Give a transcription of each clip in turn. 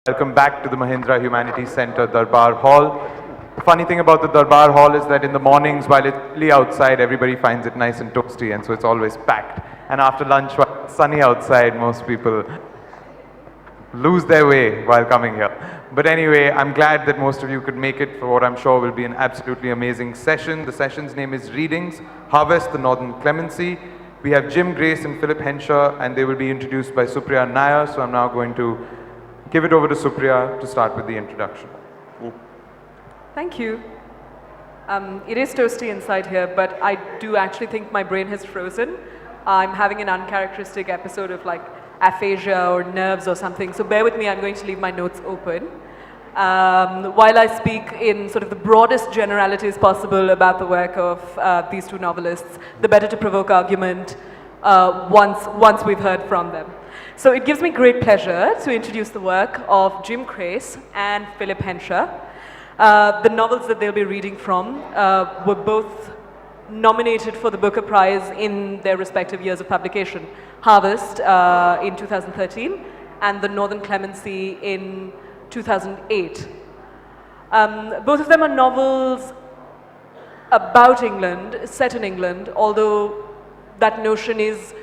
Welcome back to the Mahindra Humanities Center Darbar Hall. Funny thing about the Darbar Hall is that in the mornings while it's chilly outside, everybody finds it nice and toasty, and so it's always packed. And after lunch, while it's sunny outside, most people lose their way while coming here. But anyway, I'm glad that most of you could make it for what I'm sure will be an absolutely amazing session. The session's name is Readings, Harvest the Northern Clemency. We have Jim, Grace and Philip Hensher, and they will be introduced by Supriya Nair. So I'm now going to give it over to Supriya to start with the introduction. Thank you. It is toasty inside here, but I do actually think my brain has frozen. I'm having an uncharacteristic episode of like aphasia or nerves or something, so bear with me, I'm going to leave my notes open. While I speak in sort of the broadest generalities possible about the work of these two novelists, the better to provoke argument once we've heard from them. So it gives me great pleasure to introduce the work of Jim Crace and Philip Hensher. The novels that they'll be reading from were both nominated for the Booker Prize in their respective years of publication. Harvest in 2013 and The Northern Clemency in 2008. Both of them are novels about England, set in England, although that notion is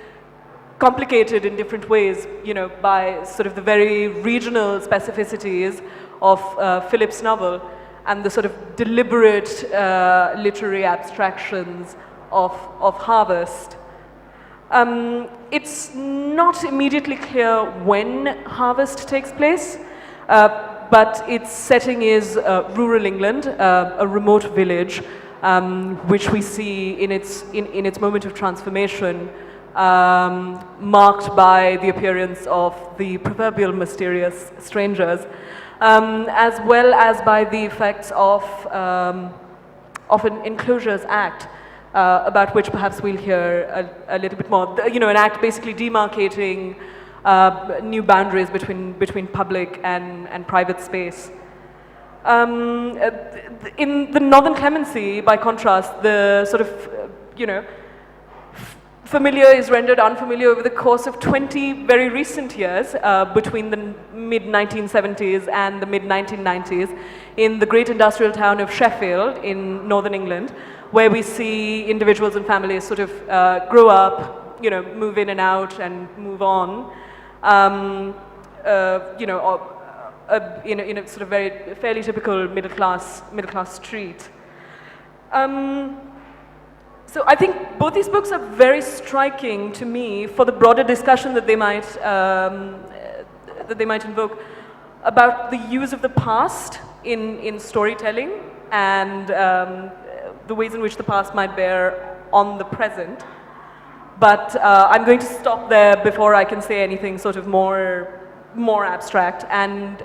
complicated in different ways, you know, by sort of the very regional specificities of Philip's novel and the sort of deliberate literary abstractions of Harvest. It's not immediately clear when Harvest takes place, but its setting is rural England, a remote village, which we see in its moment of transformation, marked by the appearance of the proverbial mysterious strangers, as well as by the effects of an Enclosures Act, about which perhaps we'll hear a little bit more. You know, an act basically demarcating new boundaries between public and private space. In the Northern Clemency, by contrast, the sort of, you know, familiar is rendered unfamiliar over the course of 20 very recent years, between the mid-1970s and the mid-1990s, in the great industrial town of Sheffield in northern England, where we see individuals and families sort of grow up, you know, move in and out and move on, you know, in a sort of fairly typical middle class street. So I think both these books are very striking to me for the broader discussion that they might invoke about the use of the past in storytelling and the ways in which the past might bear on the present. But I'm going to stop there before I can say anything sort of more abstract and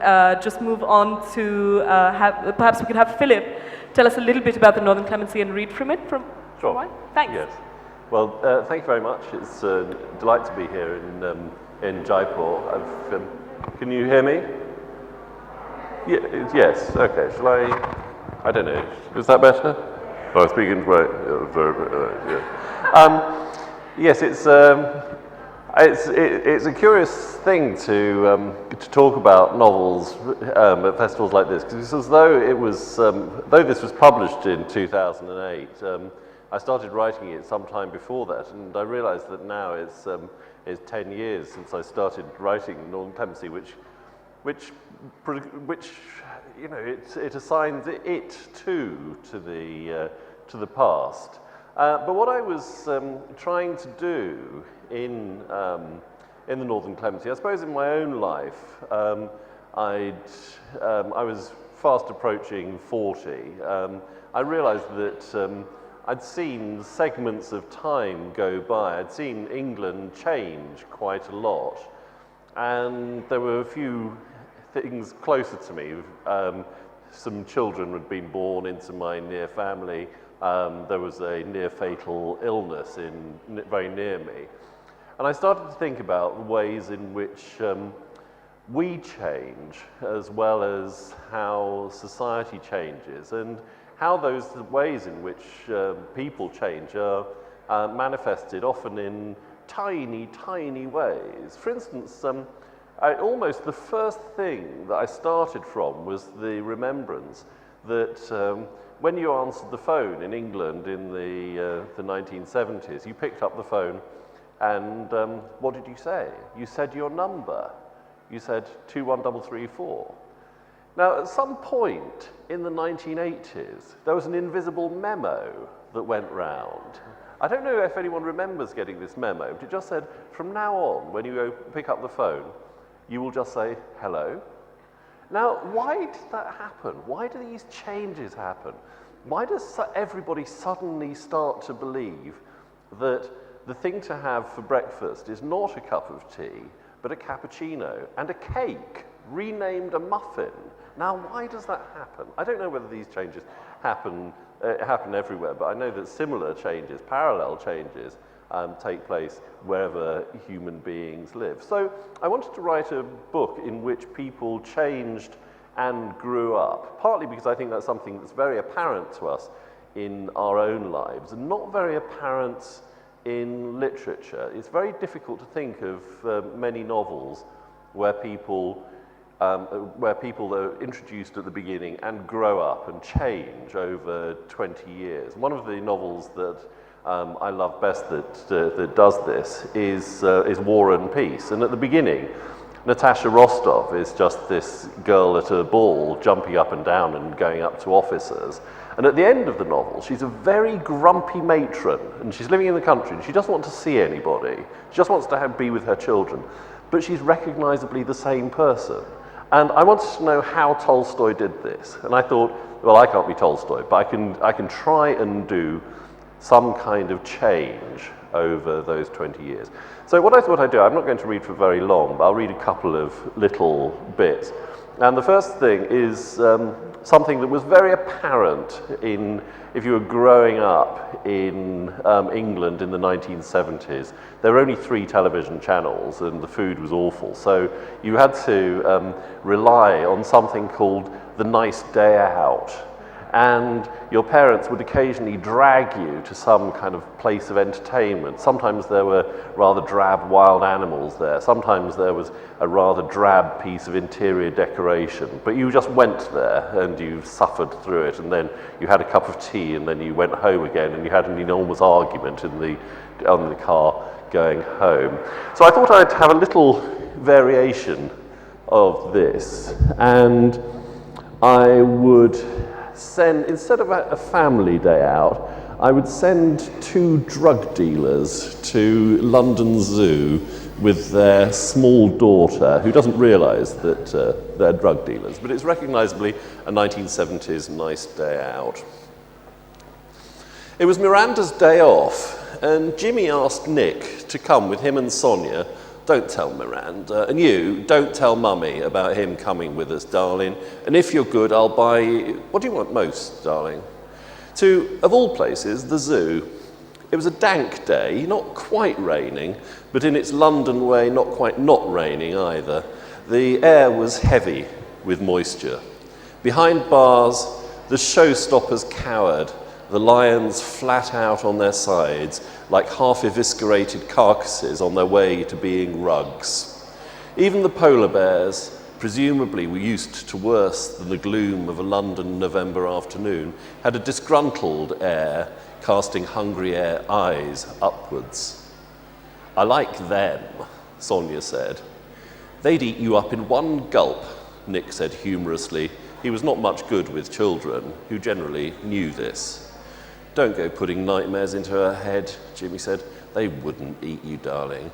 just move on to perhaps we could have Philip tell us a little bit about the Northern Clemency and read from it. Sure. Right? Thanks. Yes. Well, thank you very much. It's a delight to be here in Jaipur. Can you hear me? Yes. Okay. Shall I don't know. Is that better? Oh, I speak into my. Yes. It's a curious thing to talk about novels at festivals like this, because it's as though it was though this was published in 2008. I started writing it sometime before that, and I realised that now it's 10 years since I started writing Northern Clemency, which you know it assigns it to the past. But what I was trying to do in the Northern Clemency, I suppose in my own life, I was fast approaching 40. I realised that I'd seen segments of time go by. I'd seen England change quite a lot, and there were a few things closer to me. Some children had been born into my near family. There was a near fatal illness very near me. And I started to think about the ways in which we change, as well as how society changes, and how those ways in which people change are manifested often in tiny, tiny ways. For instance, almost the first thing that I started from was the remembrance that when you answered the phone in England in the 1970s, you picked up the phone and what did you say? You said your number. You said 21334. Now, at some point in the 1980s, there was an invisible memo that went round. I don't know if anyone remembers getting this memo, but it just said, from now on, when you go pick up the phone, you will just say, hello. Now, why did that happen? Why do these changes happen? Why does everybody suddenly start to believe that the thing to have for breakfast is not a cup of tea, but a cappuccino and a cake, renamed a muffin? Now, why does that happen? I don't know whether these changes happen everywhere, but I know that similar changes, parallel changes, take place wherever human beings live. So I wanted to write a book in which people changed and grew up, partly because I think that's something that's very apparent to us in our own lives and not very apparent in literature. It's very difficult to think of many novels where people are introduced at the beginning and grow up and change over 20 years. One of the novels that I love best that does this is War and Peace. And at the beginning, Natasha Rostov is just this girl at a ball jumping up and down and going up to officers. And at the end of the novel, she's a very grumpy matron, and she's living in the country, and she doesn't want to see anybody. She just wants to be with her children. But she's recognizably the same person. And I wanted to know how Tolstoy did this. And I thought, well, I can't be Tolstoy, but I can try and do some kind of change over those 20 years. So what I thought I'd do, I'm not going to read for very long, but I'll read a couple of little bits. And the first thing is something that was very apparent if you were growing up in England in the 1970s. There were only 3 television channels and the food was awful. So you had to rely on something called the nice day out. And your parents would occasionally drag you to some kind of place of entertainment. Sometimes there were rather drab wild animals there. Sometimes there was a rather drab piece of interior decoration. But you just went there and you suffered through it, and then you had a cup of tea, and then you went home again, and you had an enormous argument on the car going home. So I thought I'd have a little variation of this, and I would send, instead of a family day out, I would send 2 drug dealers to London Zoo with their small daughter, who doesn't realise that they're drug dealers, but it's recognisably a 1970s nice day out. It was Miranda's day off, and Jimmy asked Nick to come with him and Sonia. Don't tell Miranda, and you, don't tell Mummy about him coming with us, darling. And if you're good, I'll buy, what do you want most, darling? To, of all places, the zoo. It was a dank day, not quite raining, but in its London way, not quite not raining either. The air was heavy with moisture. Behind bars, the showstoppers cowered, the lions flat out on their sides, like half-eviscerated carcasses on their way to being rugs. Even the polar bears, presumably were used to worse than the gloom of a London November afternoon, had a disgruntled air, casting hungry eyes upwards. I like them, Sonia said. They'd eat you up in one gulp, Nick said humorously. He was not much good with children, who generally knew this. Don't go putting nightmares into her head, Jimmy said. They wouldn't eat you, darling.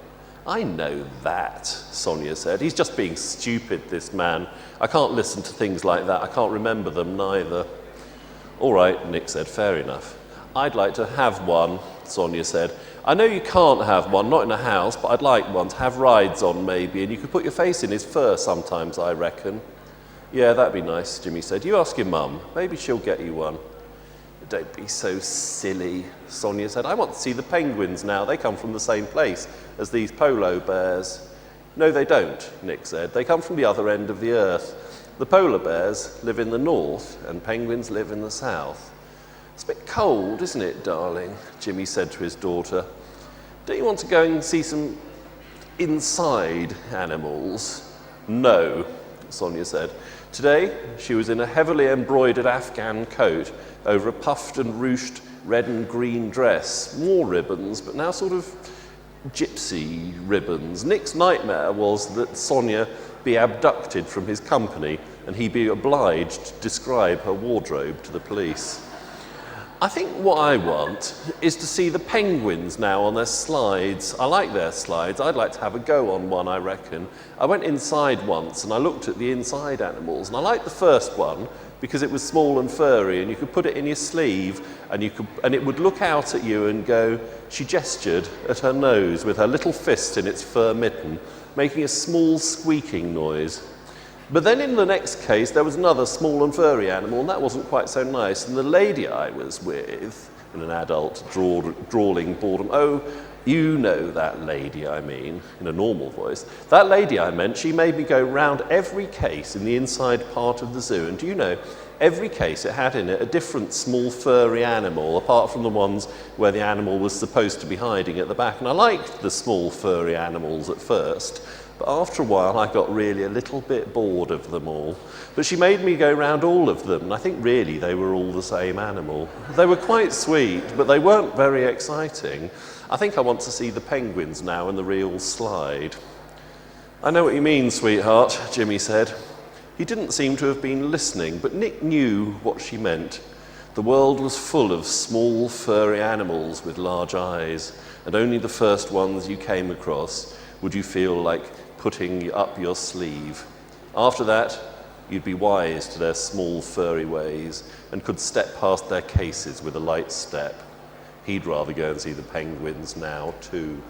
I know that, Sonia said. He's just being stupid, this man. I can't listen to things like that. I can't remember them neither. All right, Nick said, fair enough. I'd like to have one, Sonia said. I know you can't have one, not in a house, but I'd like one to have rides on maybe, and you could put your face in his fur sometimes, I reckon. Yeah, that'd be nice, Jimmy said. You ask your mum. Maybe she'll get you one. Don't be so silly, Sonia said. I want to see the penguins now. They come from the same place as these polo bears. No, they don't, Nick said. They come from the other end of the earth. The polar bears live in the north and penguins live in the south. It's a bit cold, isn't it, darling? Jimmy said to his daughter. Don't you want to go and see some inside animals? No, Sonia said. Today, she was in a heavily embroidered Afghan coat over a puffed and ruched red and green dress. More ribbons, but now sort of gypsy ribbons. Nick's nightmare was that Sonia be abducted from his company and he be obliged to describe her wardrobe to the police. I think what I want is to see the penguins now on their slides. I like their slides. I'd like to have a go on one, I reckon. I went inside once and I looked at the inside animals, and I liked the first one because it was small and furry and you could put it in your sleeve and it would look out at you and go. She gestured at her nose with her little fist in its fur mitten, making a small squeaking noise. But then in the next case, there was another small and furry animal, and that wasn't quite so nice. And the lady I was with, in an adult, drawling boredom, "Oh, you know that lady I mean," in a normal voice. "That lady I meant, she made me go round every case in the inside part of the zoo. And do you know, every case it had in it a different small furry animal, apart from the ones where the animal was supposed to be hiding at the back. And I liked the small furry animals at first, but after a while I got really a little bit bored of them all. But she made me go round all of them, and I think really they were all the same animal. They were quite sweet, but they weren't very exciting. I think I want to see the penguins now in the real slide." "I know what you mean, sweetheart," Jimmy said. He didn't seem to have been listening, but Nick knew what she meant. The world was full of small furry animals with large eyes, and only the first ones you came across would you feel like putting up your sleeve. After that, you'd be wise to their small furry ways and could step past their cases with a light step. He'd rather go and see the penguins now too.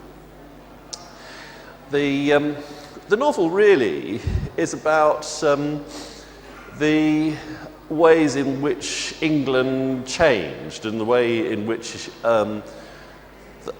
The novel really is about the ways in which England changed and the way in which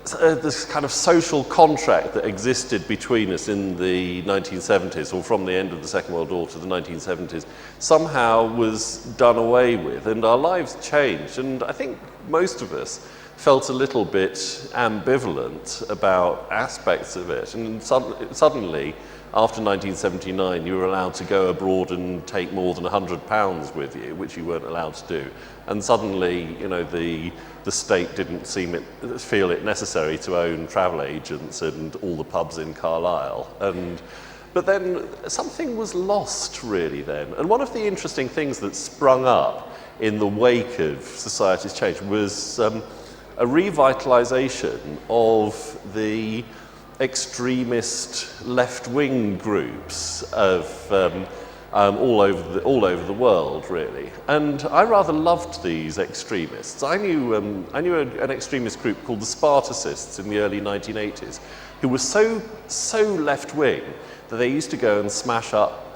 this kind of social contract that existed between us in the 1970s, or from the end of the Second World War to the 1970s, somehow was done away with, and our lives changed. And I think most of us felt a little bit ambivalent about aspects of it. And suddenly, after 1979, you were allowed to go abroad and take more than £100 with you, which you weren't allowed to do. And suddenly, you know, the state didn't feel it necessary to own travel agents and all the pubs in Carlisle. But then something was lost really then. And one of the interesting things that sprung up in the wake of society's change was a revitalisation of the extremist left-wing groups of all over the world, really. And I rather loved these extremists. I knew an extremist group called the Spartacists in the early 1980s, who were so left-wing that they used to go and smash up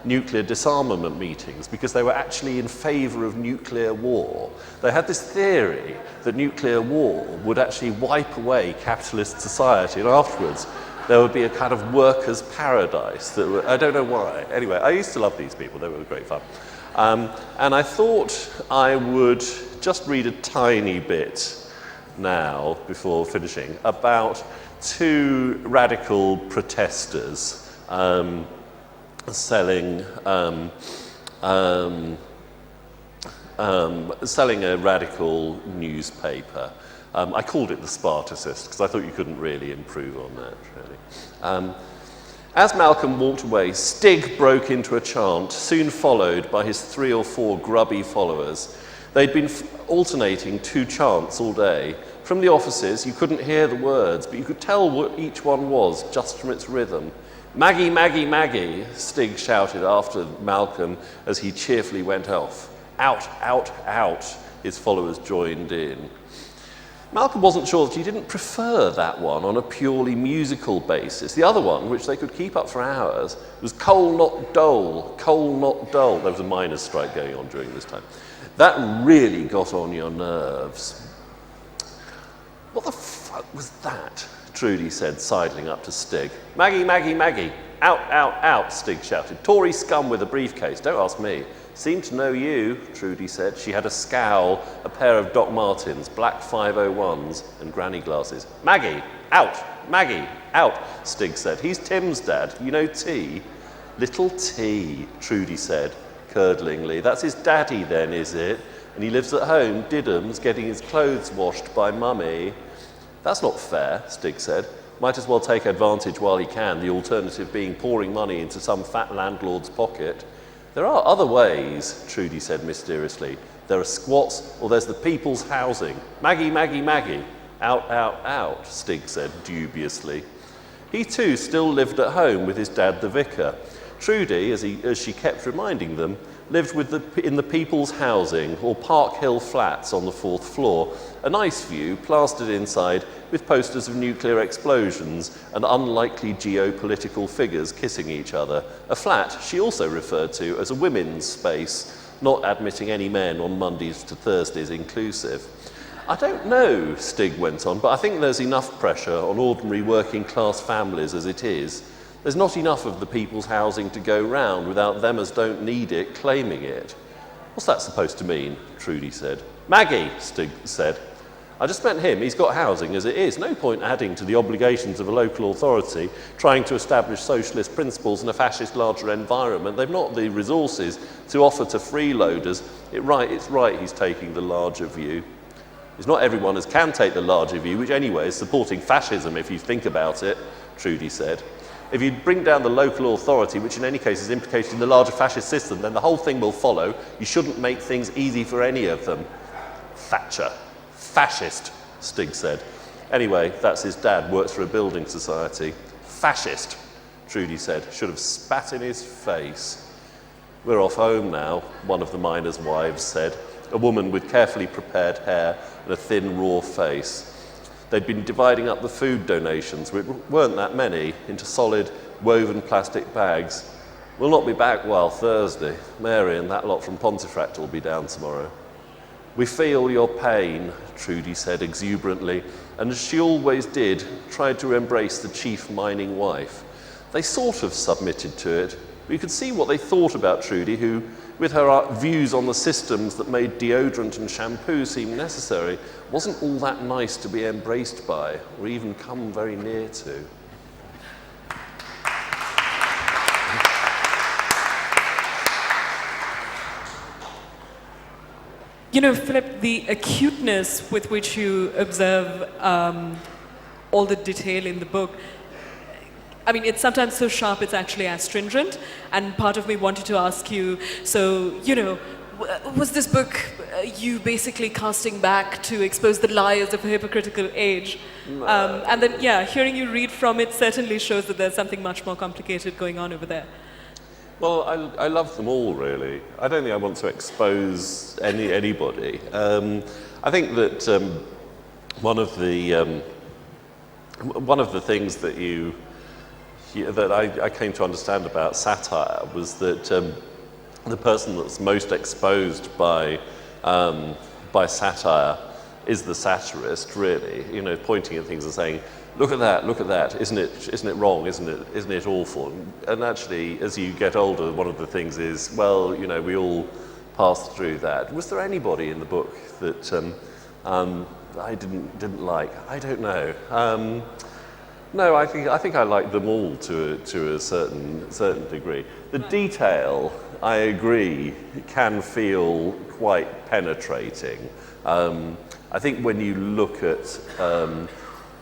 nuclear disarmament meetings because they were actually in favour of nuclear war. They had this theory that nuclear war would actually wipe away capitalist society, and afterwards there would be a kind of workers' paradise. I don't know why. Anyway, I used to love these people. They were great fun. And I thought I would just read a tiny bit now, before finishing, about two radical protesters selling a radical newspaper. I called it the Spartacist because I thought you couldn't really improve on that, really. As Malcolm walked away, Stig broke into a chant, soon followed by his 3 or 4 grubby followers. They'd been alternating 2 chants all day. From the offices, you couldn't hear the words, but you could tell what each one was just from its rhythm. "Maggie, Maggie, Maggie," Stig shouted after Malcolm as he cheerfully went off. "Out, out, out," his followers joined in. Malcolm wasn't sure that he didn't prefer that one on a purely musical basis. The other one, which they could keep up for hours, was "Coal Not Dole, Coal Not Dole." There was a miners' strike going on during this time. That really got on your nerves. "What the fuck was that?" Trudy said, sidling up to Stig. "Maggie, Maggie, Maggie. Out, out, out," Stig shouted. "Tory scum with a briefcase. Don't ask me." "Seem to know you," Trudy said. She had a scowl, a pair of Doc Martens, black 501s, and granny glasses. "Maggie, out! Maggie, out!" Stig said. "He's Tim's dad. You know T?" Little T, Trudy said, curdlingly. That's his daddy then, is it? And he lives at home, Diddums, getting his clothes washed by Mummy. That's not fair, Stig said. Might as well take advantage while he can, the alternative being pouring money into some fat landlord's pocket. There are other ways, Trudy said mysteriously. There are squats, or there's the people's housing. Maggie, Maggie, Maggie. Out, out, out, Stig said dubiously. He too still lived at home with his dad, the vicar. Trudy, as she kept reminding them, lived in the people's housing, or Park Hill Flats on the 4th floor, a nice view plastered inside with posters of nuclear explosions and unlikely geopolitical figures kissing each other. A flat she also referred to as a women's space, not admitting any men on Mondays to Thursdays inclusive. I don't know, Stig went on, but I think there's enough pressure on ordinary working class families as it is. There's not enough of the people's housing to go round without them as don't need it claiming it. What's that supposed to mean? Trudy said. Maggie, Stig said. I just meant him. He's got housing as it is. No point adding to the obligations of a local authority, trying to establish socialist principles in a fascist larger environment. They've not the resources to offer to freeloaders. It's right he's taking the larger view. It's not everyone as can take the larger view, which anyway is supporting fascism if you think about it, Trudy said. If you bring down the local authority, which in any case is implicated in the larger fascist system, then the whole thing will follow. You shouldn't make things easy for any of them. Thatcher. Fascist, Stig said. Anyway, that's his dad, works for a building society. Fascist, Trudy said. Should have spat in his face. We're off home now, one of the miners' wives said. A woman with carefully prepared hair and a thin, raw face. They'd been dividing up the food donations, which weren't that many, into solid, woven plastic bags. We'll not be back while Thursday. Mary and that lot from Pontefract will be down tomorrow. We feel your pain, Trudy said exuberantly, and as she always did, tried to embrace the chief mining wife. They sort of submitted to it. We could see what they thought about Trudy, who, with her views on the systems that made deodorant and shampoo seem necessary, wasn't all that nice to be embraced by, or even come very near to. You know, Philip, the acuteness with which you observe all the detail in the book, I mean, it's sometimes so sharp it's actually astringent, and part of me wanted to ask you, so, you know, was this book you basically casting back to expose the lies of a hypocritical age? And then, yeah, hearing you read from it certainly shows that there's something much more complicated going on over there. Well, I love them all, really. I don't think I want to expose anybody. I think that one of the things that I came to understand about satire was that the person that's most exposed by satire is the satirist, really. You know, pointing at things and saying, look at that, isn't it wrong, isn't it awful? And actually, as you get older, one of the things is, well, you know, we all pass through that. Was there anybody in the book that I didn't like? I don't know. No, I think I like them all to a certain degree. The detail, I agree, can feel quite penetrating. I think when you look at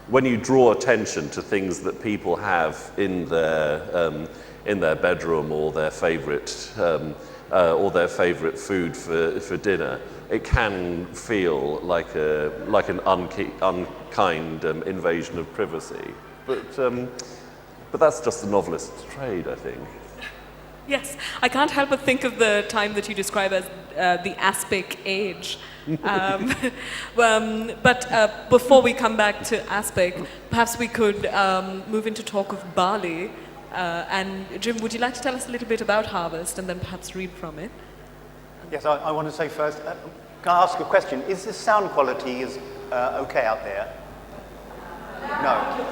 when you draw attention to things that people have in their bedroom or their favourite food for dinner, it can feel like an unkind invasion of privacy. But that's just the novelist's trade, I think. Yes, I can't help but think of the time that you describe as the aspic age. But before we come back to aspic, perhaps we could move into talk of barley. And Jim, would you like to tell us a little bit about Harvest and then perhaps read from it? Yes, I want to say first, can I ask a question? Is the sound quality okay out there? No.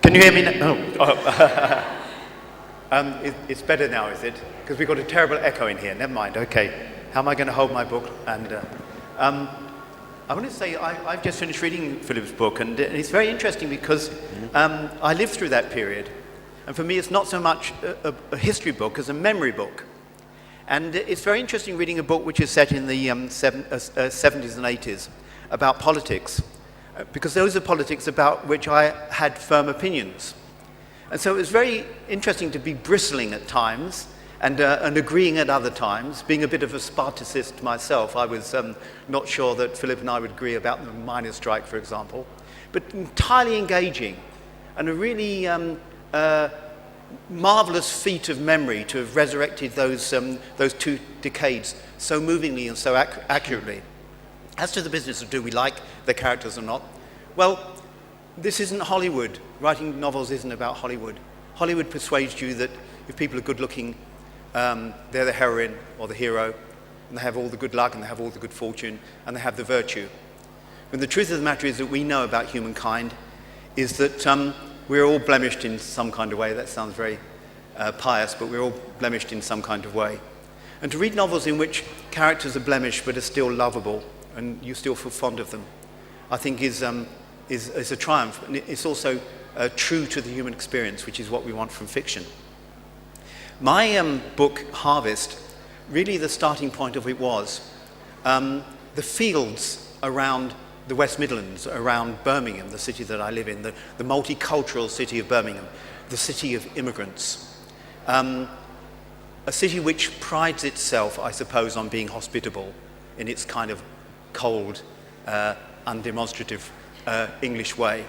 Can you hear me now? No. It's better now, is it? Because we've got a terrible echo in here. Never mind. Okay. How am I going to hold my book? And I want to say I've just finished reading Philip's book, and it's very interesting because I lived through that period. And for me, it's not so much a history book as a memory book. And it's very interesting reading a book which is set in the 70s and 80s about politics, because those are politics about which I had firm opinions. And so it was very interesting to be bristling at times and agreeing at other times. Being a bit of a Spartacist myself, I was not sure that Philip and I would agree about the miners' strike, for example, but entirely engaging, and a really marvelous feat of memory to have resurrected those 2 decades so movingly and so accurately. As to the business of do we like the characters or not, well, this isn't Hollywood. Writing novels isn't about Hollywood. Hollywood persuades you that if people are good looking, they're the heroine or the hero, and they have all the good luck and they have all the good fortune and they have the virtue. When the truth of the matter is that we know about humankind is that we're all blemished in some kind of way. That sounds very pious, but we're all blemished in some kind of way. And to read novels in which characters are blemished but are still lovable and you still feel fond of them, I think is a triumph. And it's also true to the human experience, which is what we want from fiction. My book, Harvest, really the starting point of it was the fields around the West Midlands, around Birmingham, the city that I live in, the multicultural city of Birmingham, the city of immigrants. A city which prides itself, I suppose, on being hospitable in its kind of cold, undemonstrative English way.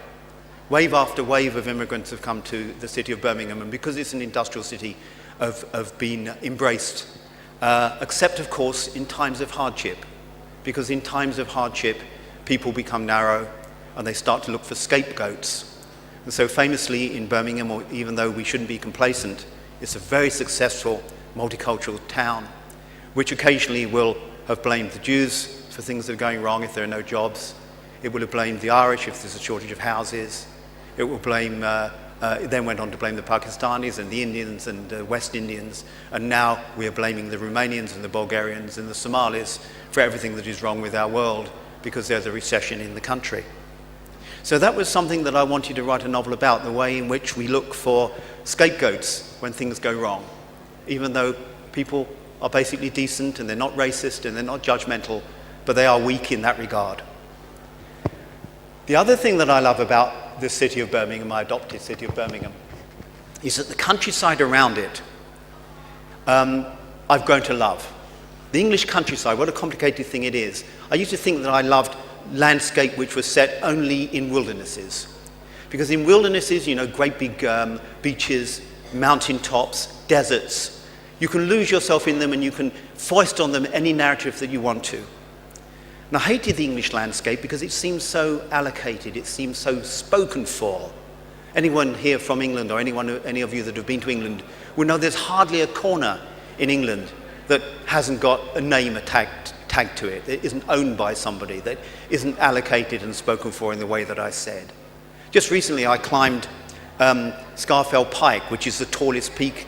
Wave after wave of immigrants have come to the city of Birmingham, and because it's an industrial city, have been embraced, except, of course, in times of hardship. Because in times of hardship, people become narrow and they start to look for scapegoats. And so famously in Birmingham, or even though we shouldn't be complacent, it's a very successful multicultural town, which occasionally will have blamed the Jews for things that are going wrong if there are no jobs. It will have blamed the Irish if there's a shortage of houses. It will blame, it then went on to blame the Pakistanis and the Indians and the West Indians. And now we are blaming the Romanians and the Bulgarians and the Somalis for everything that is wrong with our world because there's a recession in the country. So that was something that I wanted to write a novel about, the way in which we look for scapegoats when things go wrong, even though people are basically decent and they're not racist and they're not judgmental, but they are weak in that regard. The other thing that I love about the city of Birmingham, my adopted city of Birmingham, is that the countryside around it, I've grown to love. The English countryside, what a complicated thing it is. I used to think that I loved landscape which was set only in wildernesses. Because in wildernesses, you know, great big beaches, mountain tops, deserts, you can lose yourself in them and you can foist on them any narrative that you want to. And I hated the English landscape because it seems so allocated, it seems so spoken for. Anyone here from England, or any of you that have been to England, will know there's hardly a corner in England that hasn't got a name tagged to it, that isn't owned by somebody, that isn't allocated and spoken for in the way that I said. Just recently I climbed Scafell Pike, which is the tallest peak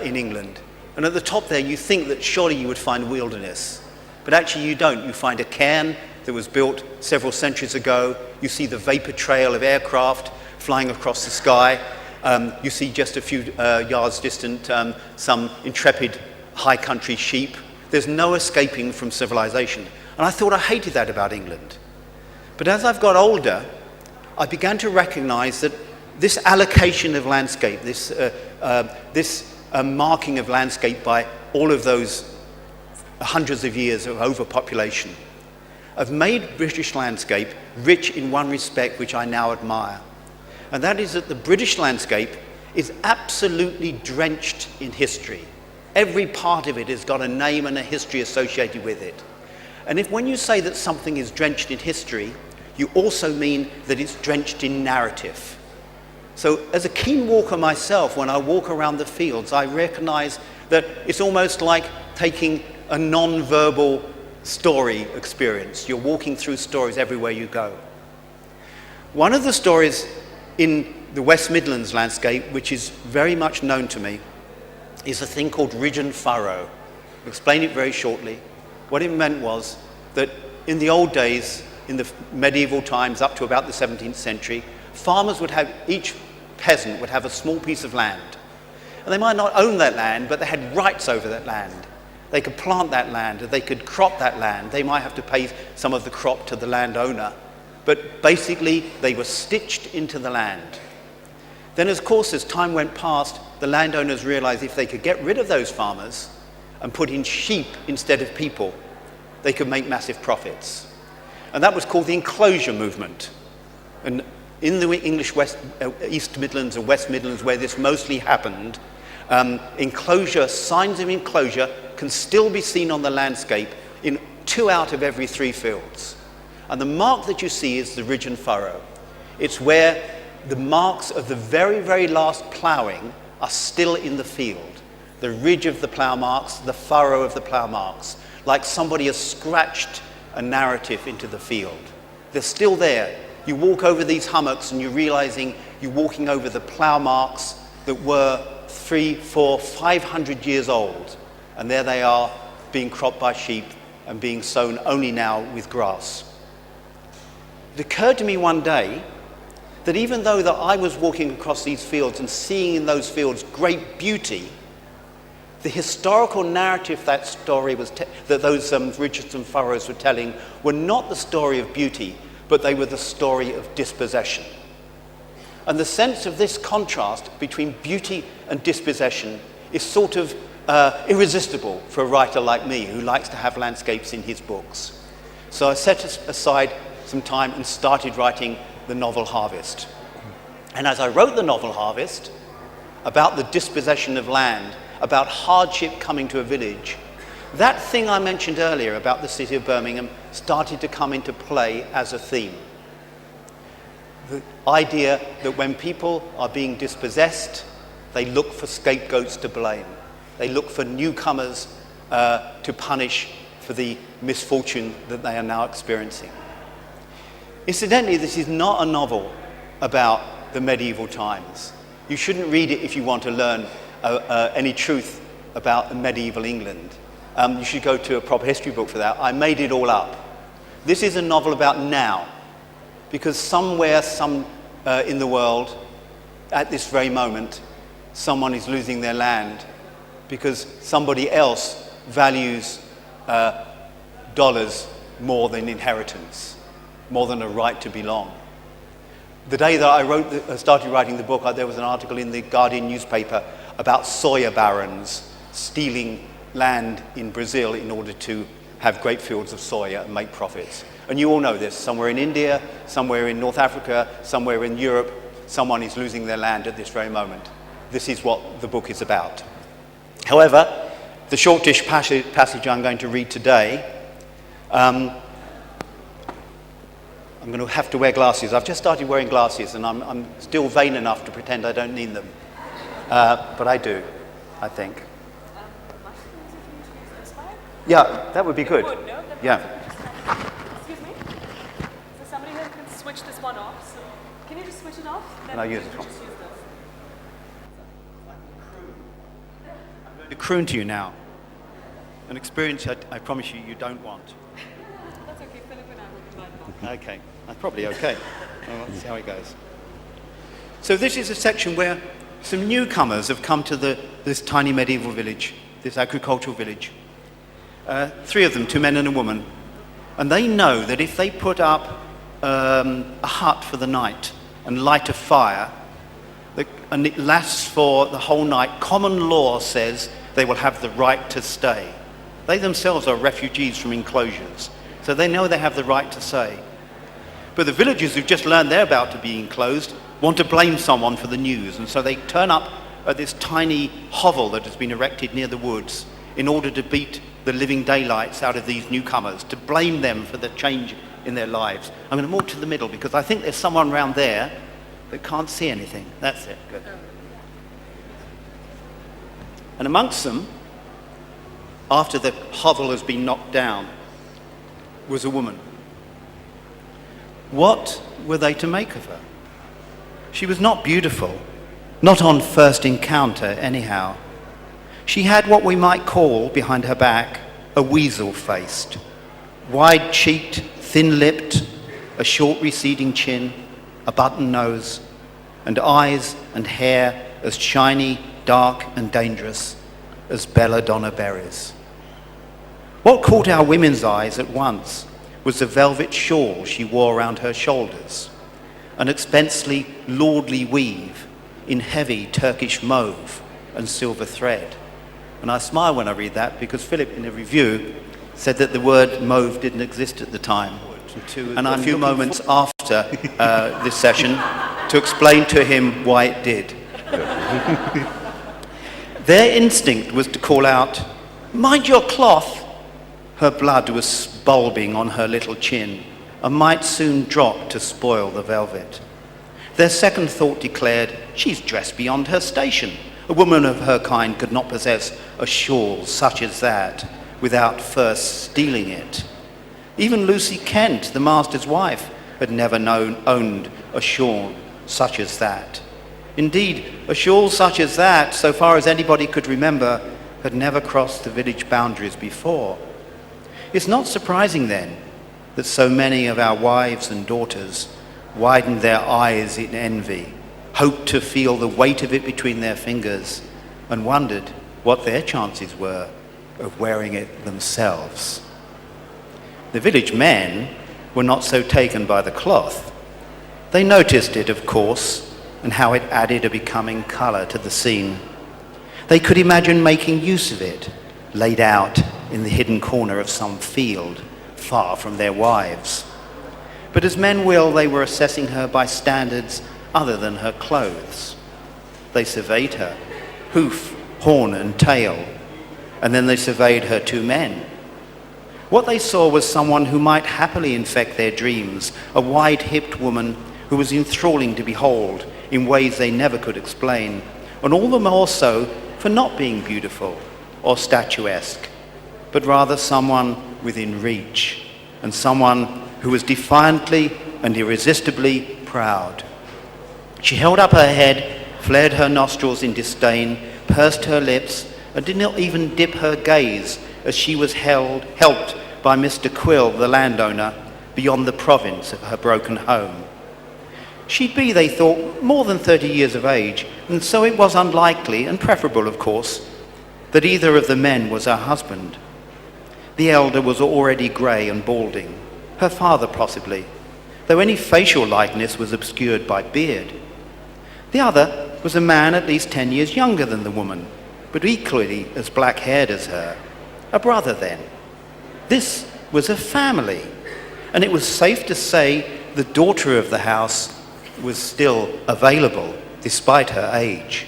in England. And at the top there you think that surely you would find wilderness. But actually you don't. You find a cairn that was built several centuries ago. You see the vapor trail of aircraft flying across the sky. You see just a few yards distant some intrepid high country sheep. There's no escaping from civilization. And I thought I hated that about England. But as I've got older, I began to recognize that this allocation of landscape, this marking of landscape by all of those hundreds of years of overpopulation, have made British landscape rich in one respect which I now admire. And that is that the British landscape is absolutely drenched in history. Every part of it has got a name and a history associated with it. And when you say that something is drenched in history, you also mean that it's drenched in narrative. So as a keen walker myself, when I walk around the fields, I recognize that it's almost like taking a non-verbal story experience. You're walking through stories everywhere you go. One of the stories in the West Midlands landscape, which is very much known to me, is a thing called ridge and furrow. I'll explain it very shortly. What it meant was that in the old days, in the medieval times up to about the 17th century, farmers would have each peasant would have a small piece of land. And they might not own that land, but they had rights over that land. They could plant that land, they could crop that land. They might have to pay some of the crop to the landowner. But basically, they were stitched into the land. Then, of course, as time went past, the landowners realized if they could get rid of those farmers and put in sheep instead of people, they could make massive profits. And that was called the enclosure movement. And in the English East Midlands and West Midlands, where this mostly happened, enclosure, signs of enclosure can still be seen on the landscape in 2 out of every 3 fields. And the mark that you see is the ridge and furrow. It's where the marks of the very, very last ploughing are still in the field. The ridge of the plough marks, the furrow of the plough marks, like somebody has scratched a narrative into the field. They're still there. You walk over these hummocks and you're realizing you're walking over the plough marks that were 300, 400, 500 years old. And there they are, being cropped by sheep and being sown only now with grass. It occurred to me one day that even though that I was walking across these fields and seeing in those fields great beauty, the historical narrative that story was that those ridges and furrows were telling were not the story of beauty, but they were the story of dispossession. And the sense of this contrast between beauty and dispossession is sort of irresistible for a writer like me who likes to have landscapes in his books. So I set aside some time and started writing the novel Harvest. And as I wrote the novel Harvest, about the dispossession of land, about hardship coming to a village, that thing I mentioned earlier about the city of Birmingham started to come into play as a theme. The idea that when people are being dispossessed, they look for scapegoats to blame. They look for newcomers to punish for the misfortune that they are now experiencing. Incidentally, this is not a novel about the medieval times. You shouldn't read it if you want to learn any truth about medieval England. You should go to a proper history book for that. I made it all up. This is a novel about now, because somewhere, in the world, at this very moment, someone is losing their land because somebody else values dollars more than inheritance, more than a right to belong. The day that I started writing the book, there was an article in the Guardian newspaper about soya barons stealing land in Brazil in order to have great fields of soya and make profits. And you all know this. Somewhere in India, somewhere in North Africa, somewhere in Europe, someone is losing their land at this very moment. This is what the book is about. However, the shortish passage I'm going to read today, I'm going to have to wear glasses. I've just started wearing glasses and I'm still vain enough to pretend I don't need them. But I do, I think. Yeah, that would be good. Yeah. Excuse me? Is there somebody who can switch this one off? So can you just switch it off? And I'll use this one. Just use this. I'm going to croon to you now. An experience I promise you don't want. That's okay, Philip and I will combine that. Okay, that's probably okay. Well, let's see how it goes. So this is a section where some newcomers have come to this tiny medieval village, this agricultural village. 3 of them, 2 men and a woman. And they know that if they put up a hut for the night and light a fire, and it lasts for the whole night, common law says they will have the right to stay. They themselves are refugees from enclosures, so they know they have the right to stay. But the villagers who've just learned they're about to be enclosed want to blame someone for the news, and so they turn up at this tiny hovel that has been erected near the woods in order to beat the living daylights out of these newcomers, to blame them for the change in their lives. I'm going to move to the middle because I think there's someone around there that can't see anything. That's it, good. And amongst them, after the hovel has been knocked down, was a woman. What were they to make of her? She was not beautiful, not on first encounter anyhow. She had what we might call, behind her back, a weasel-faced, wide-cheeked, thin-lipped, a short receding chin, a button nose, and eyes and hair as shiny, dark and dangerous as belladonna berries. What caught our women's eyes at once was the velvet shawl she wore around her shoulders, an expensively lordly weave in heavy Turkish mauve and silver thread. And I smile when I read that because Philip, in a review, said that the word mauve didn't exist at the time. And a few moments after this session to explain to him why it did. Their instinct was to call out, "Mind your cloth!" Her blood was bulbing on her little chin and might soon drop to spoil the velvet. Their second thought declared, "She's dressed beyond her station. A woman of her kind could not possess a shawl such as that without first stealing it." Even Lucy Kent, the master's wife, had never owned a shawl such as that. Indeed, a shawl such as that, so far as anybody could remember, had never crossed the village boundaries before. It's not surprising then that so many of our wives and daughters widened their eyes in envy, hoped to feel the weight of it between their fingers, and wondered what their chances were of wearing it themselves. The village men were not so taken by the cloth. They noticed it, of course, and how it added a becoming colour to the scene. They could imagine making use of it, laid out in the hidden corner of some field, far from their wives. But as men will, they were assessing her by standards other than her clothes. They surveyed her, hoof, horn and tail, and then they surveyed her two men. What they saw was someone who might happily infect their dreams, a wide-hipped woman who was enthralling to behold in ways they never could explain, and all the more so for not being beautiful or statuesque, but rather someone within reach, and someone who was defiantly and irresistibly proud. She held up her head, flared her nostrils in disdain, pursed her lips, and did not even dip her gaze as she was helped by Mr. Quill, the landowner, beyond the province of her broken home. She'd be, they thought, more than 30 years of age, and so it was unlikely, and preferable of course, that either of the men was her husband. The elder was already grey and balding, her father possibly, though any facial likeness was obscured by beard. The other was a man at least 10 years younger than the woman, but equally as black-haired as her. A brother then. This was a family, and it was safe to say the daughter of the house was still available despite her age.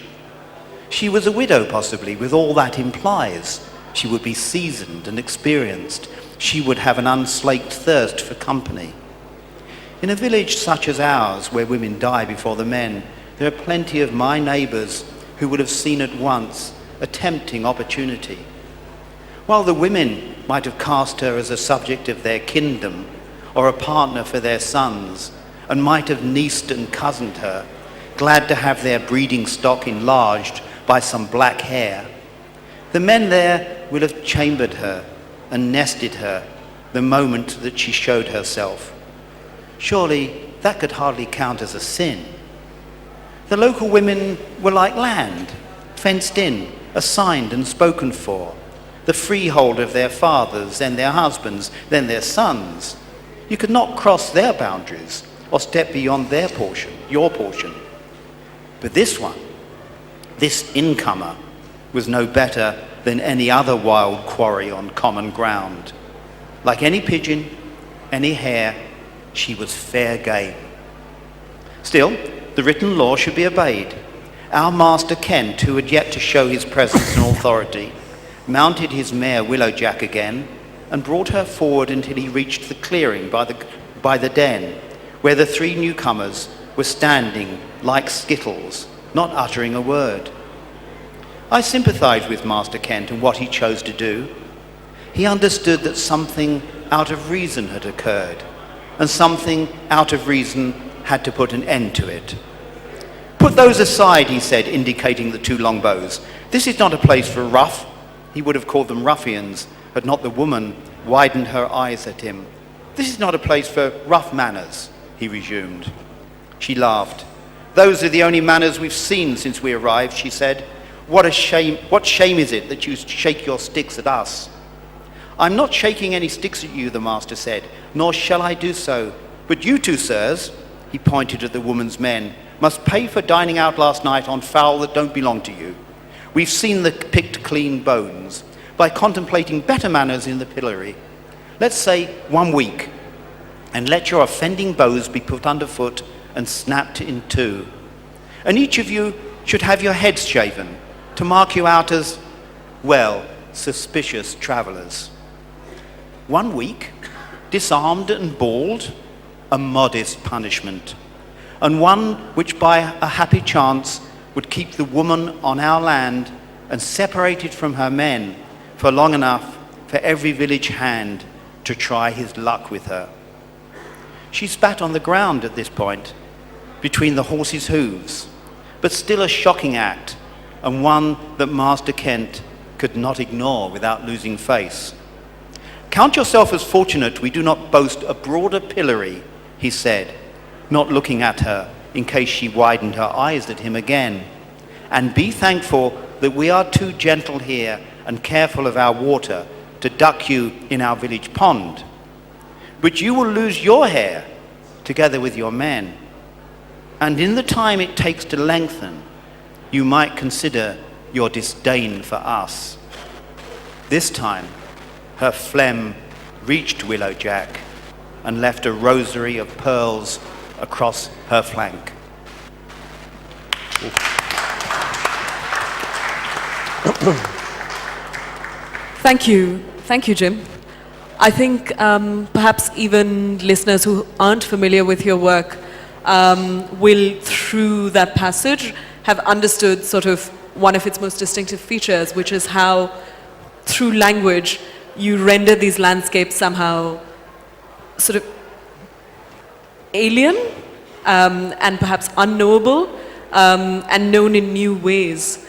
She was a widow possibly, with all that implies. She would be seasoned and experienced. She would have an unslaked thirst for company. In a village such as ours, where women die before the men, there are plenty of my neighbours who would have seen at once a tempting opportunity. While the women might have cast her as a subject of their kingdom or a partner for their sons, and might have nieced and cousined her, glad to have their breeding stock enlarged by some black hair, the men there will have chambered her and nested her the moment that she showed herself. Surely that could hardly count as a sin. The local women were like land, fenced in, assigned and spoken for, the freehold of their fathers, then their husbands, then their sons. You could not cross their boundaries or step beyond their portion, your portion. But this one, this incomer, was no better than any other wild quarry on common ground. Like any pigeon, any hare, she was fair game. Still, the written law should be obeyed. Our Master Kent, who had yet to show his presence and authority, mounted his mare Willowjack again and brought her forward until he reached the clearing by the den, where the three newcomers were standing like skittles, not uttering a word. I sympathised with Master Kent and what he chose to do. He understood that something out of reason had occurred, and something out of reason had to put an end to it. "Put those aside," he said, indicating the two longbows. "This is not a place for rough." He would have called them ruffians, had not the woman widened her eyes at him. "This is not a place for rough manners," he resumed. She laughed. those are the only manners we've seen since we arrived, she said. What a shame, what shame is it that you shake your sticks at us? I'm not shaking any sticks at you, the master said, nor shall I do so. But you two, sirs, he pointed at the woman's men, must pay for dining out last night on fowl that don't belong to you. We've seen the picked clean bones by contemplating better manners in the pillory. Let's say 1 week, and let your offending bows be put underfoot and snapped in two. And each of you should have your heads shaven to mark you out as, well, suspicious travellers. 1 week, disarmed and bald, a modest punishment, and one which by a happy chance would keep the woman on our land and separated from her men for long enough for every village hand to try his luck with her. She spat on the ground at this point, between the horse's hooves, but still a shocking act, and one that Master Kent could not ignore without losing face. Count yourself as fortunate we do not boast a broader pillory, he said, not looking at her in case she widened her eyes at him again. And be thankful that we are too gentle here and careful of our water to duck you in our village pond. But you will lose your hair together with your men. And in the time it takes to lengthen, you might consider your disdain for us. This time, her phlegm reached Willow Jack and left a rosary of pearls across her flank. Thank you, Jim. I think perhaps even listeners who aren't familiar with your work will, through that passage, have understood sort of one of its most distinctive features, which is how, through language, you render these landscapes somehow sort of alien and perhaps unknowable and known in new ways.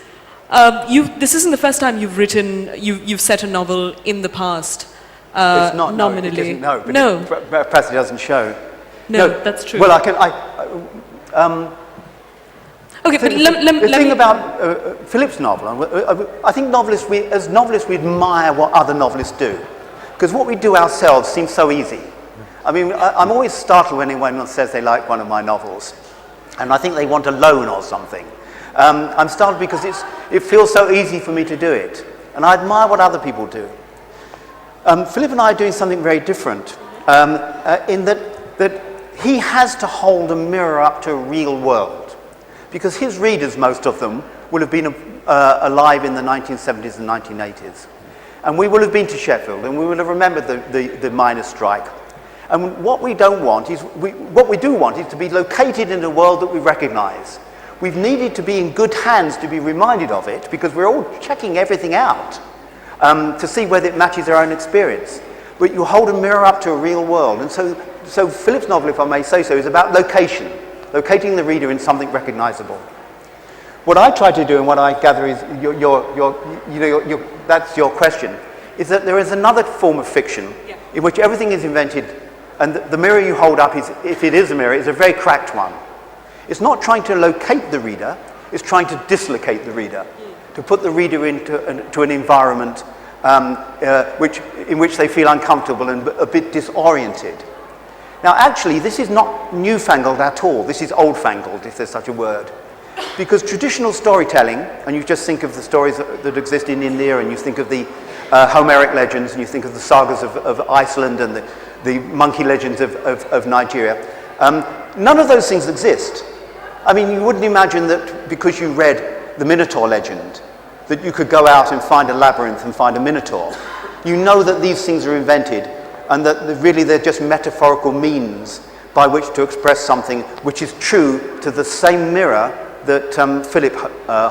This isn't the first time you've set a novel in the past. It's not nominally. No, but perhaps it doesn't show. No, that's true. Well, Okay, but the thing about Philip's novel, I think as novelists we admire what other novelists do, because what we do ourselves seems so easy. I mean, I'm always startled when anyone says they like one of my novels, and I think they want a loan or something. I'm startled because it feels so easy for me to do it, and I admire what other people do. Philip and I are doing something very different, in that he has to hold a mirror up to a real world. Because his readers, most of them, will have been alive in the 1970s and 1980s. And we will have been to Sheffield, and we will have remembered the miners' strike. And what we don't want is, what we do want is to be located in a world that we recognise. We've needed to be in good hands to be reminded of it, because we're all checking everything out to see whether it matches our own experience. But you hold a mirror up to a real world. And so Philip's novel, if I may say so, is about location. Locating the reader in something recognisable. What I try to do, and what I gather is that's your question, is that there is another form of fiction in which everything is invented, and the mirror you hold up is, if it is a mirror, is a very cracked one. It's not trying to locate the reader; it's trying to dislocate the reader, to put the reader into an environment in which they feel uncomfortable and a bit disoriented. Now, actually, this is not newfangled at all. This is old-fangled, if there's such a word. Because traditional storytelling, and you just think of the stories that exist in India, and you think of the Homeric legends, and you think of the sagas of Iceland and the monkey legends of Nigeria, none of those things exist. I mean, you wouldn't imagine that because you read the Minotaur legend, that you could go out and find a labyrinth and find a Minotaur. You know that these things are invented, and that really they're just metaphorical means by which to express something which is true to the same mirror that Philip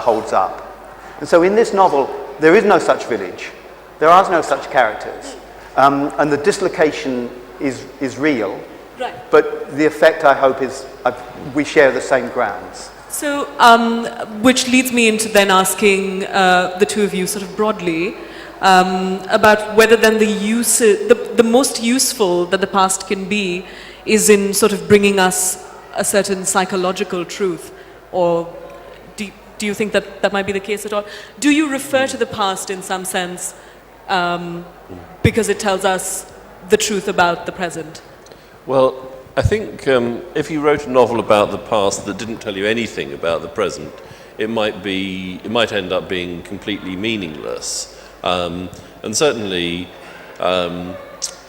holds up. And so in this novel, there is no such village. There are no such characters. And the dislocation is real. Right. But the effect, I hope, is we share the same grounds. So, which leads me into then asking the two of you sort of broadly, about whether then the most useful that the past can be is in sort of bringing us a certain psychological truth or do you think that that might be the case at all? Do you refer to the past in some sense because it tells us the truth about the present? Well, I think if you wrote a novel about the past that didn't tell you anything about the present, it might end up being completely meaningless. And certainly,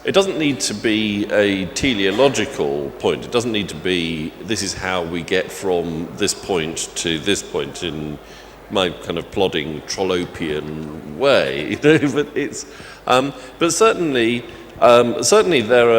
it doesn't need to be a teleological point. It doesn't need to be, this is how we get from this point to this point in my kind of plodding Trollopian way. But it's, but certainly there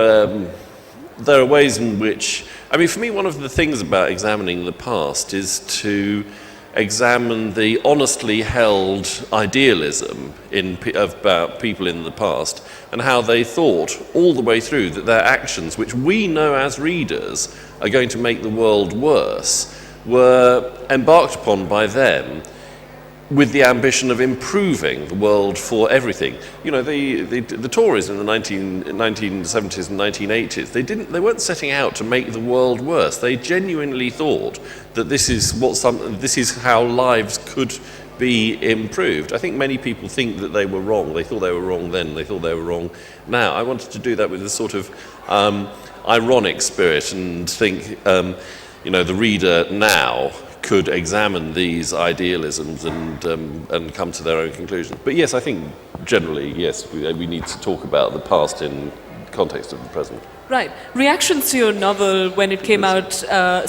are ways in which, I mean, for me, one of the things about examining the past is to examine the honestly held idealism about people in the past and how they thought all the way through that their actions, which we know as readers are going to make the world worse, were embarked upon by them with the ambition of improving the world for everything. You know, the Tories in the 1970s and 1980s, they weren't setting out to make the world worse. They genuinely thought that this is how lives could be improved. I think many people think that they were wrong. They thought they were wrong then, they thought they were wrong now. I wanted to do that with a sort of ironic spirit and think, the reader now could examine these idealisms and come to their own conclusions. But yes, I think generally, yes, we need to talk about the past in context of the present. Right. Reactions to your novel when it came out,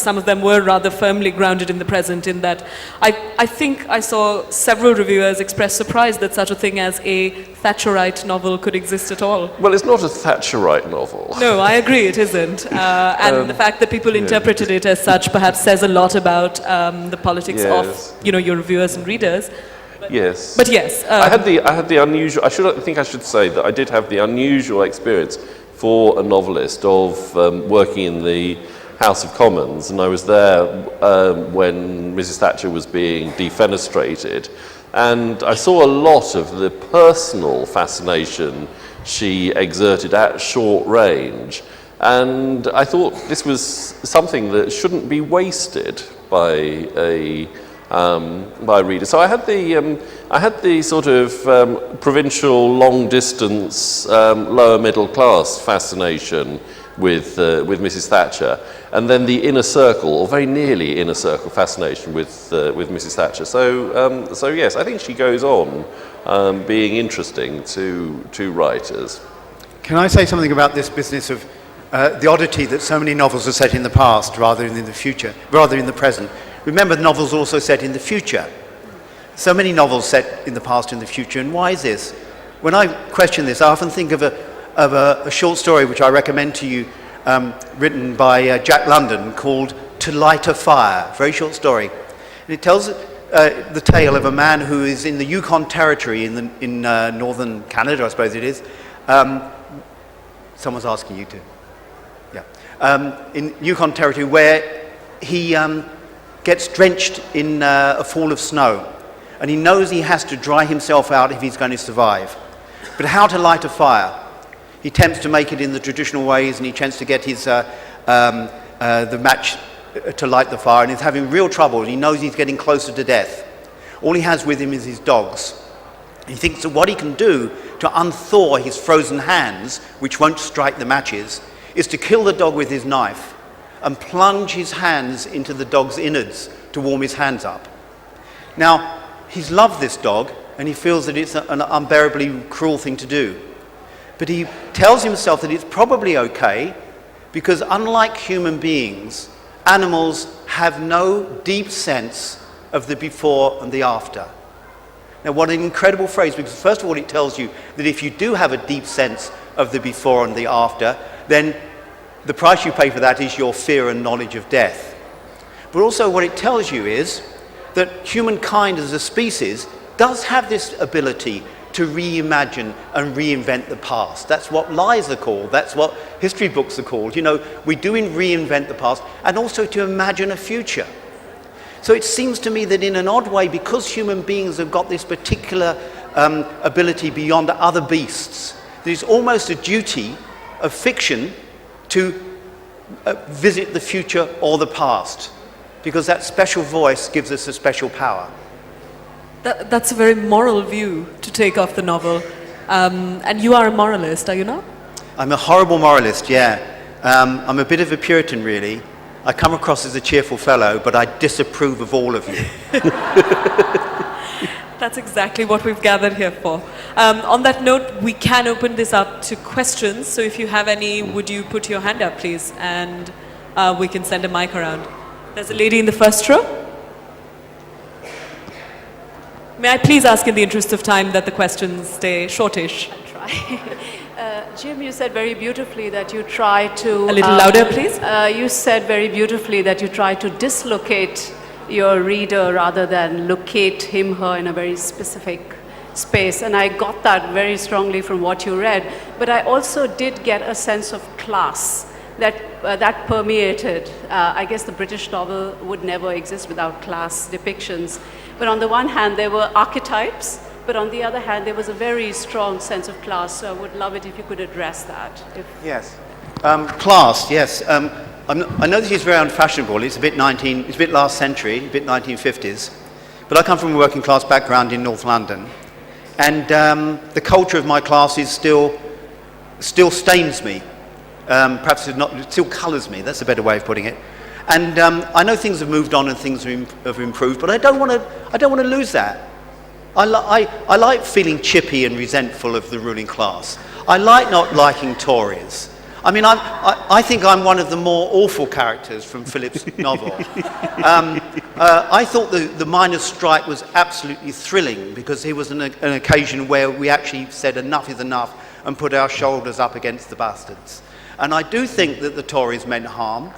some of them were rather firmly grounded in the present, in that I think I saw several reviewers express surprise that such a thing as a Thatcherite novel could exist at all. Well, it's not a Thatcherite novel. No, I agree, it isn't. And the fact that people interpreted it as such perhaps says a lot about the politics of your reviewers and readers. Yes. But yes. I had the unusual, I think I should say that I did have the unusual experience for a novelist of working in the House of Commons, and I was there when Mrs. Thatcher was being defenestrated, and I saw a lot of the personal fascination she exerted at short range, and I thought this was something that shouldn't be wasted by readers. So I had the sort of provincial, long-distance, lower middle class fascination with Mrs. Thatcher, and then the inner circle, or very nearly inner circle, fascination with Mrs. Thatcher. So yes, I think she goes on being interesting to writers. Can I say something about this business of the oddity that so many novels are set in the past rather than in the future, rather in the present? Remember, the novels are also set in the future. So many novels set in the past and the future, and why is this? When I question this, I often think of a short story which I recommend to you, written by Jack London, called To Light a Fire, very short story. And it tells the tale of a man who is in the Yukon Territory in northern Canada, I suppose it is. Someone's asking you to. Yeah. In Yukon Territory, where he gets drenched in a fall of snow, and he knows he has to dry himself out if he's going to survive. But how to light a fire? He attempts to make it in the traditional ways, and he attempts to get his the match to light the fire, and he's having real trouble, and he knows he's getting closer to death. All he has with him is his dogs. He thinks that what he can do to unthaw his frozen hands, which won't strike the matches, is to kill the dog with his knife and plunge his hands into the dog's innards to warm his hands up. Now, he's loved this dog, and he feels that it's an unbearably cruel thing to do. But he tells himself that it's probably okay, because unlike human beings, animals have no deep sense of the before and the after. Now, what an incredible phrase, because first of all, it tells you that if you do have a deep sense of the before and the after, then the price you pay for that is your fear and knowledge of death. But also what it tells you is that humankind as a species does have this ability to reimagine and reinvent the past. That's what lies are called. That's what history books are called. You know, we do reinvent the past, and also to imagine a future. So it seems to me that in an odd way, because human beings have got this particular ability beyond other beasts, there's almost a duty of fiction to visit the future or the past. because that special voice gives us a special power. That's a very moral view to take of the novel. And you are a moralist, are you not? I'm a horrible moralist, yeah. I'm a bit of a Puritan, really. I come across as a cheerful fellow, but I disapprove of all of you. That's exactly what we've gathered here for. On that note, we can open this up to questions. So if you have any, would you put your hand up, please? And we can send a mic around. There's a lady in the first row. May I please ask, in the interest of time, that the questions stay shortish? I'll try. Jim, you said very beautifully that you try to... A little louder, please. You said very beautifully that you try to dislocate your reader rather than locate him, her in a very specific space. And I got that very strongly from what you read. But I also did get a sense of class that permeated. I guess the British novel would never exist without class depictions. But on the one hand, there were archetypes, but on the other hand, there was a very strong sense of class. So I would love it if you could address that. Yes. Class, yes. I know this is very unfashionable. It's a bit last century, a bit 1950s. But I come from a working class background in North London. And the culture of my class is still stains me. Perhaps it's not, it still colours me. That's a better way of putting it. And I know things have moved on and things have improved, but I don't want to lose that. I like feeling chippy and resentful of the ruling class. I like not liking Tories. I mean, I think I'm one of the more awful characters from Philip's novel. I thought the miners' strike was absolutely thrilling because it was an occasion where we actually said enough is enough and put our shoulders up against the bastards. And I do think that the Tories meant harm.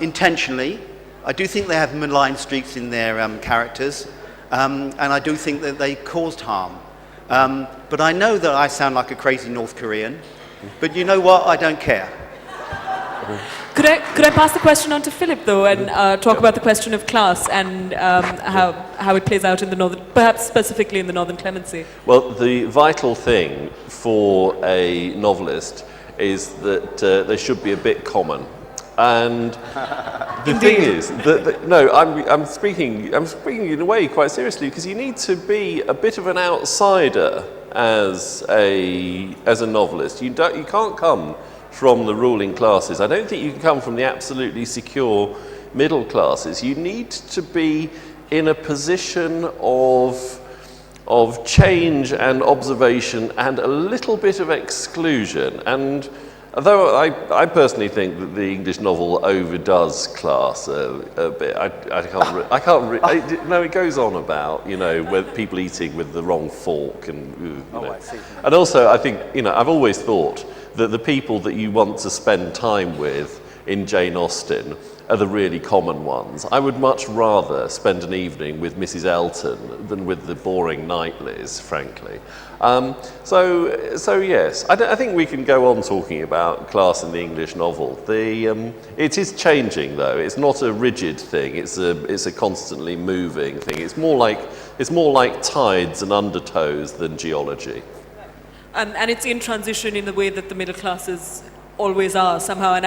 Intentionally. I do think they have malign streaks in their characters, and I do think that they caused harm. But I know that I sound like a crazy North Korean, but you know what? I don't care. Could I pass the question on to Philip, though, and talk about the question of class and how it plays out in the Northern, perhaps specifically in the Northern Clemency? Well, the vital thing for a novelist is that they should be a bit common. And the thing is that no, I'm speaking in a way quite seriously, because you need to be a bit of an outsider as a novelist. You can't come from the ruling classes. I don't think you can come from the absolutely secure middle classes. You need to be in a position of change and observation and a little bit of exclusion. And although I personally think that the English novel overdoes class a bit, no, it goes on about, with people eating with the wrong fork and, I see. And also I think, I've always thought that the people that you want to spend time with in Jane Austen are the really common ones. I would much rather spend an evening with Mrs. Elton than with the boring Knightleys, frankly. So yes, I think we can go on talking about class in the English novel. It is changing, though. It's not a rigid thing. It's a constantly moving thing. It's more like tides and undertows than geology. And it's in transition in the way that the middle classes always are somehow. And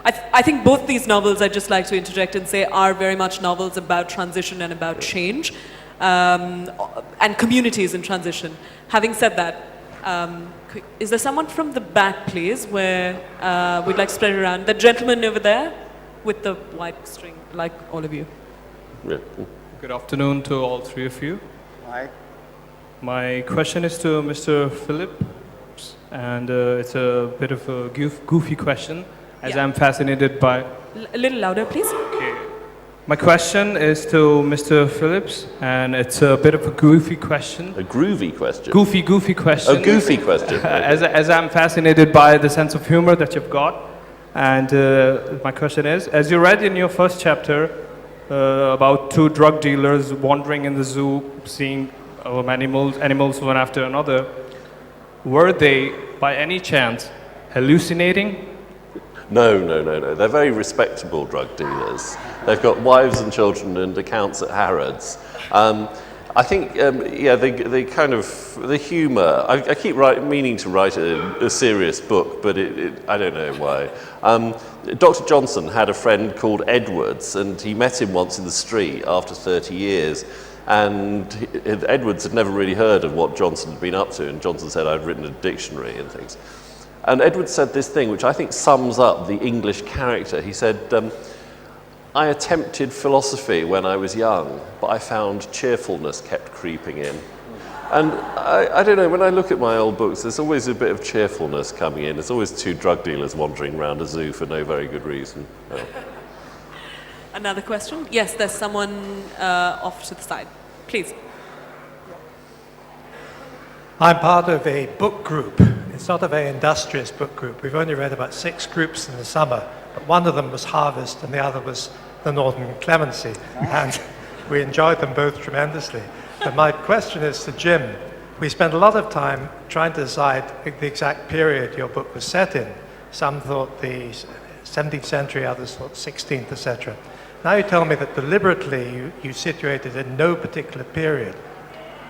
I think both these novels, I'd just like to interject and say, are very much novels about transition and about change, and communities in transition. Having said that, is there someone from the back, please, where we'd like to spread it around? The gentleman over there with the white string, like all of you. Yeah. Good afternoon to all three of you. Hi. My question is to Mr. Philip, and it's a bit of a goofy question, as Yeah. I'm fascinated by... A little louder, please. Okay. My question is to Mr. Phillips, and it's a bit of a goofy question. A groovy question. Goofy question. A goofy question. As I'm fascinated by the sense of humor that you've got, and my question is, as you read in your first chapter about two drug dealers wandering in the zoo, seeing animals one after another, were they, by any chance, hallucinating? No. They're very respectable drug dealers. They've got wives and children and accounts at Harrods. I think, yeah, the kind of, the humour, I keep meaning to write a serious book, but I don't know why. Dr. Johnson had a friend called Edwards, and he met him once in the street after 30 years, and Edwards had never really heard of what Johnson had been up to, and Johnson said, I've written a dictionary and things. And Edwards said this thing, which I think sums up the English character. He said, I attempted philosophy when I was young, but I found cheerfulness kept creeping in. And I don't know, when I look at my old books, there's always a bit of cheerfulness coming in. There's always two drug dealers wandering around a zoo for no very good reason. Oh. Another question? Yes, there's someone off to the side. Please. I'm part of a book group. It's not a very industrious book group. We've only read about 6 groups in the summer, but one of them was Harvest and the other was the Northern Clemency, and we enjoyed them both tremendously. But my question is to Jim. We spent a lot of time trying to decide the exact period your book was set in. Some thought the 17th century, others thought 16th, etc. Now you tell me that deliberately you situated in no particular period.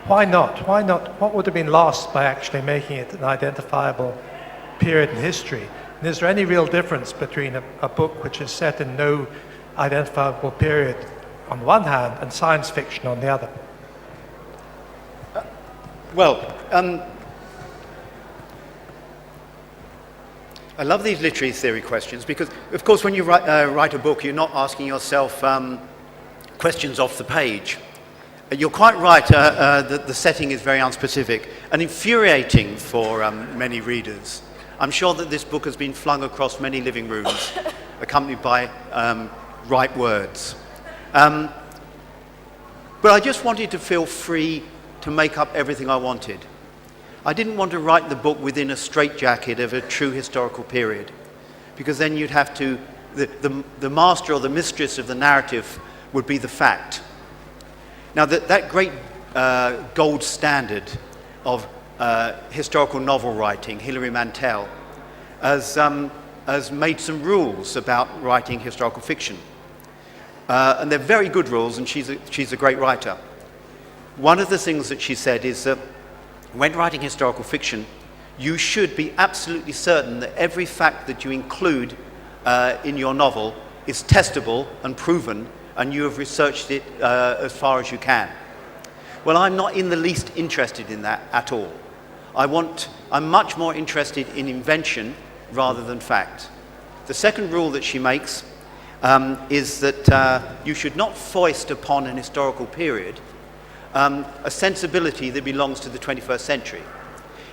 Why not? Why not? What would have been lost by actually making it an identifiable period in history? And is there any real difference between a book which is set in no identifiable period on one hand and science fiction on the other? I love these literary theory questions because, of course, when you write a book, you're not asking yourself questions off the page. You're quite right that the setting is very unspecific and infuriating for many readers. I'm sure that this book has been flung across many living rooms, accompanied by right words. But I just wanted to feel free to make up everything I wanted. I didn't want to write the book within a straitjacket of a true historical period, because then you'd have to, the master or the mistress of the narrative would be the fact. Now that great gold standard of historical novel writing, Hilary Mantel, has made some rules about writing historical fiction. And they're very good rules, and she's a great writer. One of the things that she said is that when writing historical fiction, you should be absolutely certain that every fact that you include in your novel is testable and proven, and you have researched it as far as you can. Well, I'm not in the least interested in that at all. I'm much more interested in invention rather than fact. The second rule that she makes is that you should not foist upon an historical period a sensibility that belongs to the 21st century.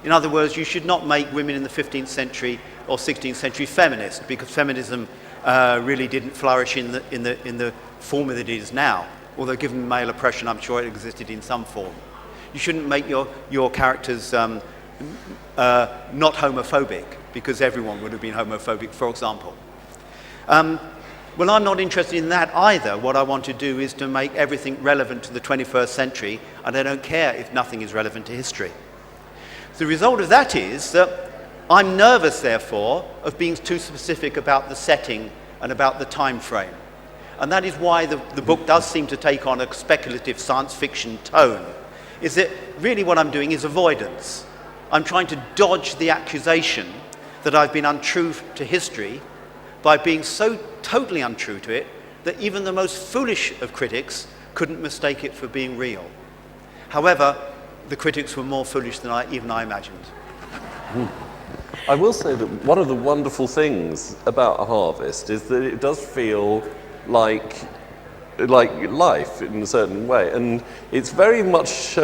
In other words, you should not make women in the 15th century or 16th century feminist, because feminism really didn't flourish in the form that it is now. Although given male oppression, I'm sure it existed in some form. You shouldn't make your characters not homophobic, because everyone would have been homophobic, for example. Well, I'm not interested in that either. What I want to do is to make everything relevant to the 21st century, and I don't care if nothing is relevant to history. The result of that is that I'm nervous, therefore, of being too specific about the setting and about the time frame. And that is why the book does seem to take on a speculative science fiction tone, is that really what I'm doing is avoidance. I'm trying to dodge the accusation that I've been untrue to history by being so totally untrue to it that even the most foolish of critics couldn't mistake it for being real. However, the critics were more foolish than even I imagined. I will say that one of the wonderful things about A Harvest is that it does feel like life in a certain way, and it's very much,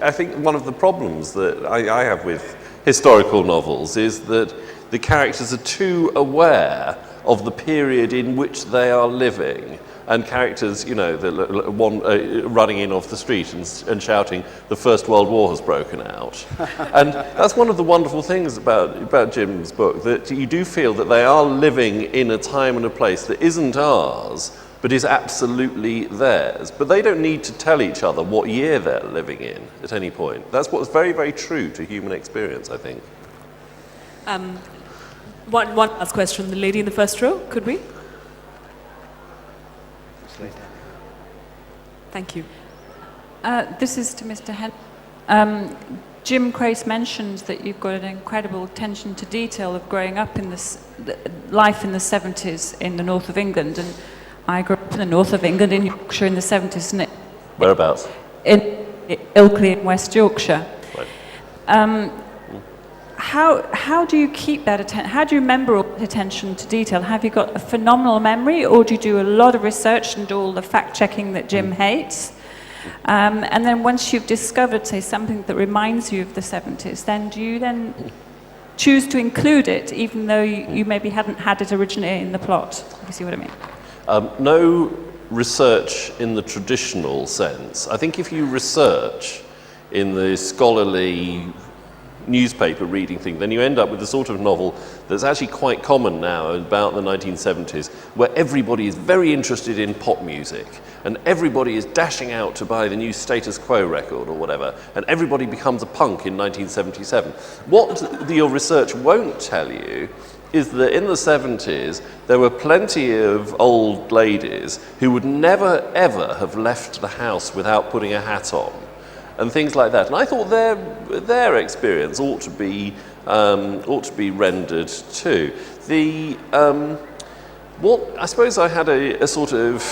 I think one of the problems that I have with historical novels is that the characters are too aware of the period in which they are living, and characters, you know, one running in off the street and shouting, "The First World War has broken out." And that's one of the wonderful things about Jim's book, that you do feel that they are living in a time and a place that isn't ours, but is absolutely theirs. But they don't need to tell each other what year they're living in at any point. That's what's very, very true to human experience, I think. One last question. The lady in the first row, could we? Thank you. This is to Mr. Hen. Jim Crace mentioned that you've got an incredible attention to detail of growing up in life in the 70s in the north of England. And I grew up in the north of England in Yorkshire in the 70s. And Whereabouts? In Ilkley in West Yorkshire. Right. How do you keep that attention? How do you remember all that attention to detail? Have you got a phenomenal memory, or do you do a lot of research and do all the fact-checking that Jim hates? And then once you've discovered, say, something that reminds you of the 70s, then do you then choose to include it, even though you maybe hadn't had it originally in the plot? You see what I mean? No research in the traditional sense. I think if you research in the scholarly newspaper reading thing, then you end up with the sort of novel that's actually quite common now about the 1970s, where everybody is very interested in pop music and everybody is dashing out to buy the new Status Quo record or whatever, and everybody becomes a punk in 1977. What your research won't tell you is that in the 70s there were plenty of old ladies who would never ever have left the house without putting a hat on and things like that. And I thought their experience ought to be rendered too. I suppose I had a sort of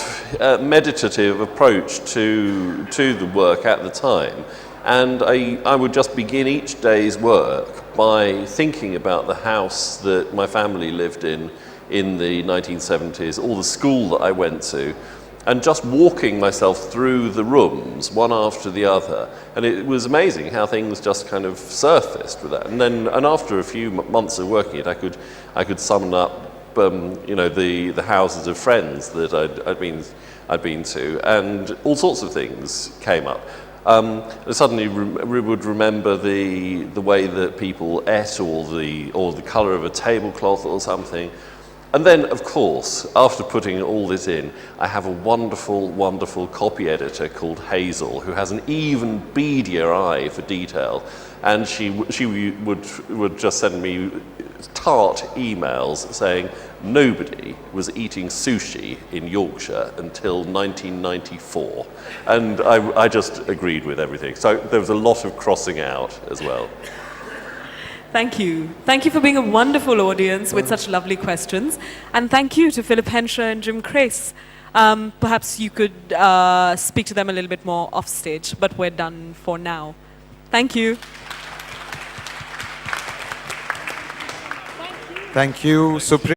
meditative approach to the work at the time, and I would just begin each day's work by thinking about the house that my family lived in the 1970s, or the school that I went to, and just walking myself through the rooms one after the other. And it was amazing how things just kind of surfaced with that. And after a few months of working it, I could summon up the houses of friends that I'd been to, and all sorts of things came up. I suddenly would remember the way that people ate, or the colour of a tablecloth or something. And then, of course, after putting all this in, I have a wonderful, wonderful copy editor called Hazel, who has an even beadier eye for detail. And she would just send me tart emails saying nobody was eating sushi in Yorkshire until 1994. And I just agreed with everything. So there was a lot of crossing out as well. Thank you. Thank you for being a wonderful audience with such lovely questions. And thank you to Philip Hensher and Jim Crace. Perhaps you could speak to them a little bit more off stage, but we're done for now. Thank you. Thank you, Supriya.